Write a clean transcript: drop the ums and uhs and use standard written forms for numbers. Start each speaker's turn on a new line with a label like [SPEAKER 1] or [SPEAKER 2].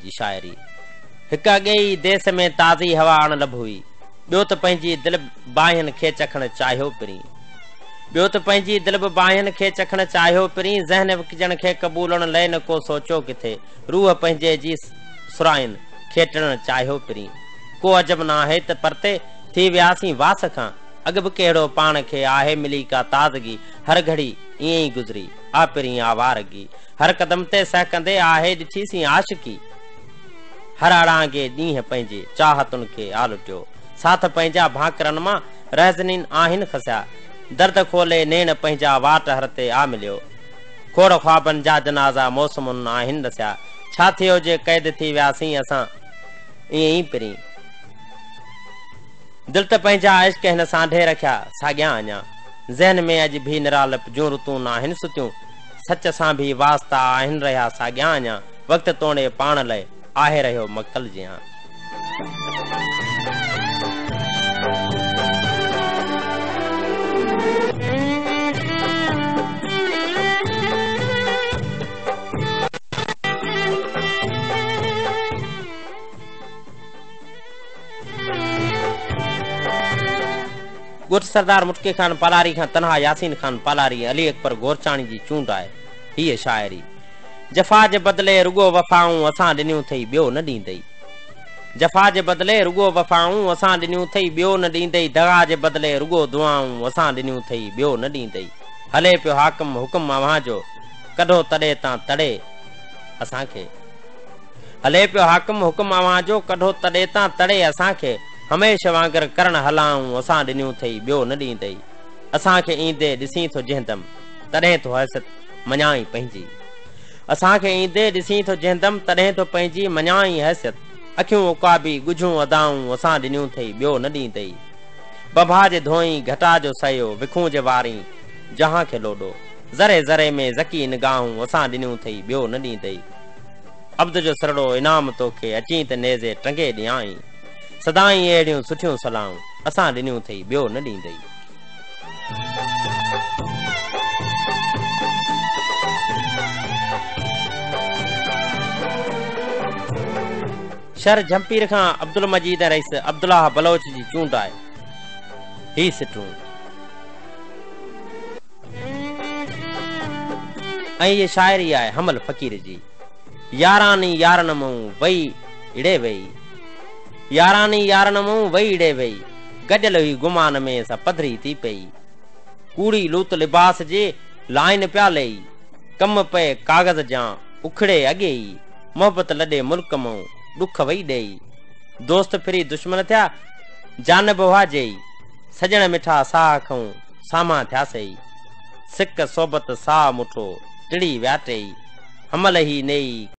[SPEAKER 1] जी शायरी। हिक अगेई देश में ताज़ी हवा अण लभ हुई, ॿियो त पंहिंजी दिल बाहियुनि खे चखण चाहियो पिरी। ॿियो त पंहिंजी दिल बाहियुनि खे चखण चाहियो पिरी। ज़हन विकिजण खे क़बूलण लइ न को सोचो किथे, रूह पंहिंजे जी सुराइन खे टिणण चाहियो पिरी। को अजब न आहे त परते थी वियासीं वास खां, अॻ बि कहिड़ो पाण खे आहे मिली का ताज़गी। हर घड़ी ईअं ई गुज़री आ पिरी आवारगी, हर क़दम ते सहकंदे आहे ॾिठीसीं आशिकी। हर अड़ांगे ॾींहं पंहिंजे चाहतुनि खे आ लुटियो, साथ पंहिंजा भाकरनि मां रहज़नीन आहिनि खसिया। दर्द खोले नेण पंहिंजा वाट हर ते आ मिलियो, खोड़ ख्वाबनि जा जनाज़ा मौसमुनि आहिनि रसिया। छा थियो जे क़ैद थी वियासीं असां ईअं ई पिरी। दिल त पंहिंजा इश्क हिन सांढे रखिया साॻियां अञा, ज़हन में अॼु भी निरालप जूं ऋतूं नाहिनि सुतियूं। सच सां भी वास्ता आहिनि रहिया साॻियां अञा, वक़्तु तोड़े पाण लाइ आहे रहियो मक़तल जियां। ॻोठ सरदार मुटके खान पालारी खां तनहा यासीन खान पालारी अली अकबर गोरचाणी जी चूंड आहे हीअ शायरी। जफ़ा जे बदिले रुगो वफ़ाऊं असां ॾिनियूं थई ॿियो न ॾींदई। जफ़ा जे बदिले रुगो वफ़ाऊं असां ॾिनियूं थई ॿियो न ॾींदई। दगा जे बदिले रुगो दुआऊं असां ॾिनियूं थई ॿियो न ॾींदई। हले पियो हाकिम हुकुम अव्हां जो, कढो तॾे तां तड़े असांखे। हले पियो हाकिम हुकुम अव्हां जो, कढो तॾे तां तड़े असांखे। हमेशह वांगर करण हलाऊं असां ॾिनियूं थई ॿियो न ॾींदई। असांखे ईंदे ॾिसी थो जंहिंदम तॾहिं तो हैसियत मञाई पंहिंजी। असांखे ईंदे ॾिसी थो जंहिंदम तॾहिं तो पंहिंजी मञाई हैसियत। अखियूं उकाबी ॻुझूं अदाऊं असां ॾिनियूं थई ॿियो न ॾींदई। बभा जे धोई घटा जो सयो विखूं जे वारी जहां खे लोॾो। ज़रे ज़रे में ज़की निगाहूं असां ॾिनियूं थई ॿियो न ॾींदई। अब्द जो सरड़ो इनाम तोखे अची त नेज़े टंगे ॾियाई। सदाई अहिड़ियूं सुठियूं सलाहूं असां ॾिनियूं थई ॿियो न ॾींदई। शहर जमपीर खां अब्दुल मजीद रईस अब्दुल्लाह बलोच जी चूंड आहे ही सिटूं। ऐं ये शायरी आहे हमल फ़कीर जी। यारानी यारन मूं वई इड़े वई, यारानी यारन मूं वई इड़े वई। गजल हुई गुमान में सा पधरी थी पई। कूड़ी लूत लिबास जे लाइन पिया लई, कम पे कागज़ जा उखड़े अॻे ई। मोहबत लॾे मुल्क मूं ॾुख वई ॾेई। दोस्त फिरी दुश्मन थिया जानब वाजेई। सजण मिठा साह खऊं सामा थियासई। सिक सोबत साह मुठो टिड़ी व्याटई। हमल ही नेई